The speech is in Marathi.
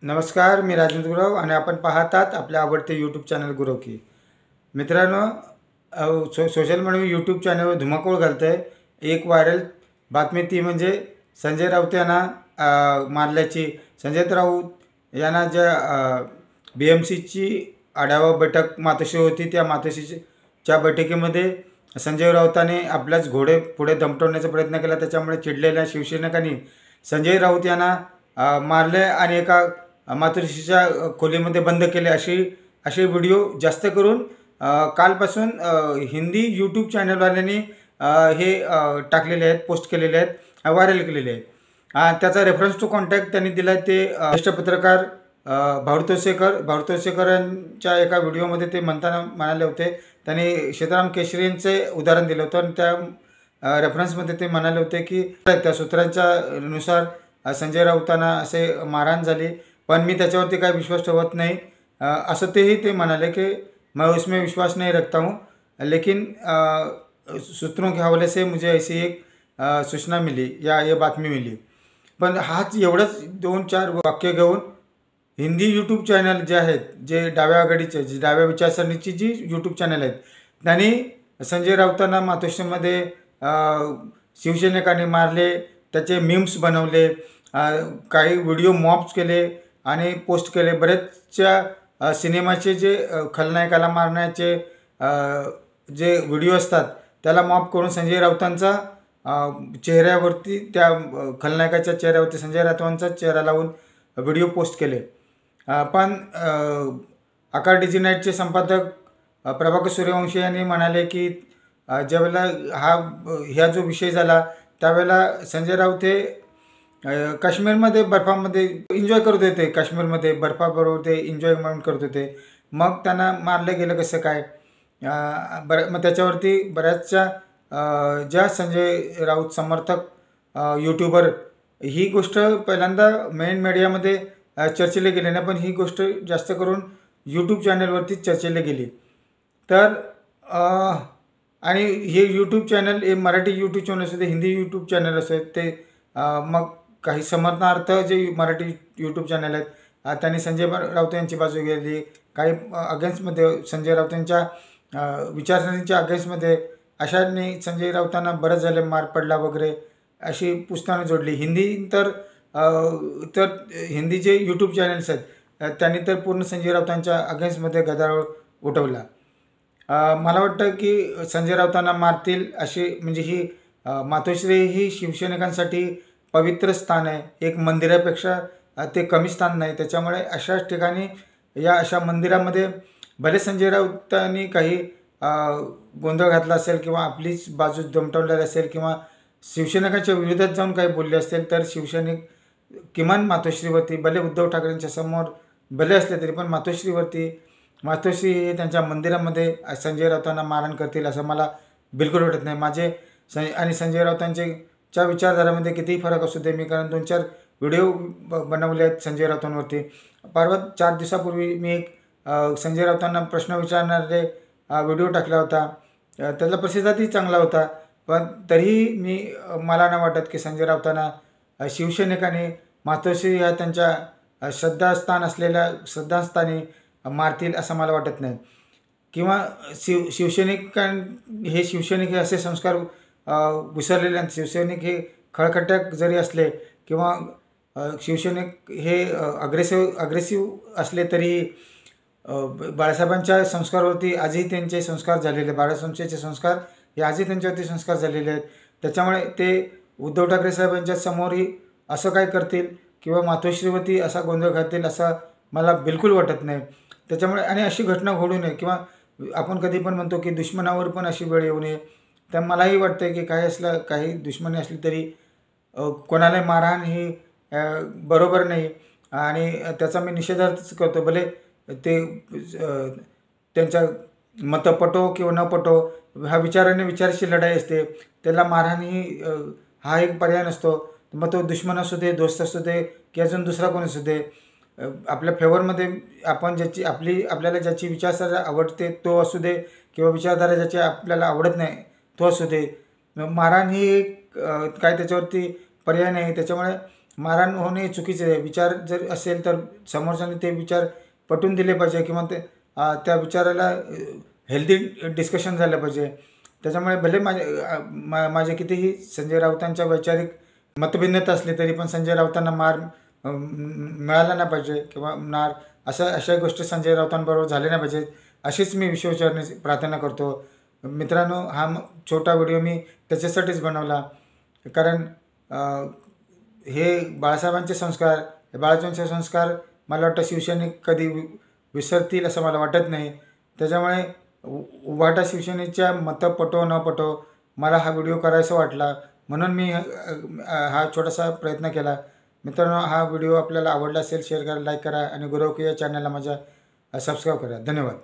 नमस्कार, मी राजेंद्र गुरव आणि आपण पाहतात आपल्या आवडते यूट्यूब चॅनल गुरव की. मित्रांनो, सोशल मीडिया यूट्यूब चॅनलवर धुमाकूळ घालतं आहे. एक व्हायरल बातमी ती म्हणजे संजय राऊत यांना मारल्याची. संजय राऊत यांना ज्या BMCची आढावा बैठक मातोश्री होती, त्या मातोश्रीच्या बैठकीमध्ये संजय राऊतांनी आपल्याच घोडे पुढे दमटवण्याचा प्रयत्न केला. त्याच्यामुळे चिडलेल्या शिवसैनिकांनी संजय राऊत यांना मारले आणि एका मातोश्रीच्या खोलीमध्ये बंद केले. असे व्हिडिओ जास्त करून कालपासून हिंदी यूट्यूब चॅनलवाल्यांनी हे टाकलेले आहेत, पोस्ट केलेले आहेत, व्हायरल केलेले आहेत. त्याचा रेफरन्स टू कॉन्टॅक्ट त्यांनी दिला आहे. ते ज्येष्ठ पत्रकार भाऊतोसेकरांच्या एका व्हिडिओमध्ये ते म्हणाले होते. त्यांनी सीताराम केशरी यांचे उदाहरण दिलं होतं आणि त्या रेफरन्समध्ये ते म्हणाले होते की त्या सूत्रांच्या नुसार संजय राऊतांना असे मारहाण झाली, पण मी त्याच्यावरती काही विश्वास ठेवत नाही असं ते म्हणाले की मैं उसमें विश्वास नहीं रखता हूँ, लेकिन सूत्रों के हवाले से मुझे ऐसी एक सूचना मिली या ये बातमी मिली. पण हाच एवढंच 2-4 वाक्य घेऊन हिंदी यूट्यूब चॅनल जे आहेत, जे डाव्या आघाडीचे, जे डाव्या विचारसरणीची जी यूट्यूब चॅनल आहेत, त्यांनी संजय राऊतांना मातोश्रीमध्ये शिवसैनिकांनी मारले, त्याचे मीम्स बनवले, काही व्हिडिओ मॉप्स केले आणि पोस्ट केले. बरेचशा सिनेमाचे जे खलनायकाला मारण्याचे जे व्हिडिओ असतात त्याला मॉप करून संजय राऊतांचा चेहऱ्यावरती, त्या खलनायकाच्या चेहऱ्यावरती संजय राऊतांचा चेहरा लावून व्हिडिओ पोस्ट केले. पण आकार डिजी नाईटचे संपादक प्रभाकर सूर्यवंशी यांनी म्हणाले की ज्यावेळेला ह्या जो विषय झाला त्यावेळेला संजय राऊत हे काश्मीरमध्ये बर्फामध्ये एन्जॉय करत होते. काश्मीरमध्ये बर्फाबरोबर ते एन्जॉयमेंट करत होते. मग त्यांना मारलं गेलं कसं काय? मग त्याच्यावरती बऱ्याचशा ज्या संजय राऊत समर्थक यूट्यूबर, ही गोष्ट पहिल्यांदा मेन मीडियामध्ये चर्चेला गेली नाही, पण ही गोष्ट जास्त करून यूट्यूब चॅनलवरती चर्चेला गेली. तर आणि हे यूट्यूब चॅनल, हे मराठी यूट्यूब चॅनल असते, हिंदी यूट्यूब चॅनल असते, ते मग काही समर्थनार्थ जे मराठी यूट्यूब चॅनल आहेत त्यांनी संजय राऊत यांची बाजू घेतली. काही अगेन्स्टमध्ये संजय राऊत यांच्या विचारसरणीच्या अगेन्स्टमध्ये अशांनी संजय राऊतांना बरंच झाले, मार पडला वगैरे अशी पुस्तानं जोडली. तर हिंदी जे यूट्यूब चॅनल्स आहेत त्यांनी तर पूर्ण संजय राऊतांच्या अगेन्स्टमध्ये गदारोळ उठवला. मला वाटतं की संजय राऊतांना मारतील अशी, म्हणजे ही मातोश्री ही शिवसैनिकांसाठी पवित्र स्थान आहे. एक मंदिरापेक्षा ते कमी स्थान नाही. त्याच्यामुळे अशाच ठिकाणी, या अशा मंदिरामध्ये भले संजय राऊतांनी काही गोंधळ घातला असेल किंवा आपलीच बाजू दमटवलेली असेल किंवा शिवसैनिकांच्या विरोधात जाऊन काही बोलले असतील, तर शिवसैनिक किमान मातोश्रीवरती, भले उद्धव ठाकरेंच्या समोर भले असले तरी पण मातोश्री हे त्यांच्या मंदिरामध्ये संजय राऊतांना मारहाण करतील असं मला बिलकुल वाटत नाही. आणि संजय राऊतांच्या विचारधारामध्ये कितीही फरक असू दे, मी कारण 2-4 व्हिडिओ बनवले आहेत संजय राऊतांवरती. परवा 4 दिवसापूर्वी मी एक संजय राऊतांना प्रश्न विचारणारे व्हिडिओ टाकला होता. त्याचा प्रतिसादही चांगला होता. पण तरीही मला नाही वाटत की संजय राऊतांना शिवसैनिकांनी मातोश्री ह्या त्यांच्या श्रद्धास्थानी मारतील असं मला वाटत नाही. किंवा शिवसैनिक हे असे संस्कार विसरलेले आहेत. शिवसैनिक हे खळखट्याक जरी असले किंवा शिवसैनिक हे अग्रेसिव्ह असले तरी बाळासाहेबांच्या संस्कारावरती आजही त्यांचे संस्कार झालेले, बाळासाहेबांचे संस्कार हे आजही त्यांच्यावरती संस्कार झालेले आहेत. त्याच्यामुळे ते उद्धव ठाकरे साहेबांच्या समोरही असं काय करतील किंवा मातोश्रीवरती असा गोंधळ घालतील असं मला बिलकुल वाटत नाही. त्याच्यामुळे आणि अशी घटना घडू नये, किंवा आपण कधी पण म्हणतो की दुश्मनावर पण अशी वेळ येऊ नये. तर मलाही वाटतं की काही दुश्मनी असली तरी कोणाला मारहाण ही बरोबर नाही आणि त्याचा मी निषेधच करतो. भले ते त्यांच्या मतं पटो किंवा न पटो, ह्या विचाराची लढाई असते. त्याला मारहाण ही हा एक पर्याय नसतो. मग तो दुश्मन असू दे, दोस्त असू दे की अजून दुसरा कोण असू दे, आपल्या फेवरमध्ये आपण आपल्याला ज्याची विचारधारा आवडते तो असू दे किंवा विचारधारा ज्याची आपल्याला आवडत नाही तो असू दे, मारहाण ही एक काय त्याच्यावरती पर्याय नाही. त्याच्यामुळे मारहाण होणे चुकीचे आहे. विचार जर असेल तर समोरच्याने ते विचार पटवून दिले पाहिजे किंवा त्या विचाराला हेल्दी डिस्कशन झालं पाहिजे. त्याच्यामुळे भले माझे कितीही संजय राऊतांच्या वैचारिक मतभिन्नता असली तरी पण संजय राऊतांना मार मिळाला नाही पाहिजे किंवा अशा गोष्टी संजय राऊतांबरोबर झाल्या नाही पाहिजेत, अशीच मी विश्वचरणी प्रार्थना करतो. मित्रांनो, हा छोटा व्हिडिओ मी त्याच्यासाठीच बनवला, कारण हे बाळासाहेबांचे संस्कार, हे बाळासाहेबांचे संस्कार मला वाटतं शिवसैनिक कधी विसरतील असं मला वाटत नाही. त्याच्यामुळे उभाटा शिवसेनेच्या मतं पटो न पटो मला हा व्हिडिओ करायचा वाटला, म्हणून मी हा छोटासा प्रयत्न केला. मित्रांनो, हा व्हिडिओ आपल्याला आवडला असेल शेअर करा, लाईक करा आणि गुरव या चॅनलला माझ्या सबस्क्राईब करा. धन्यवाद.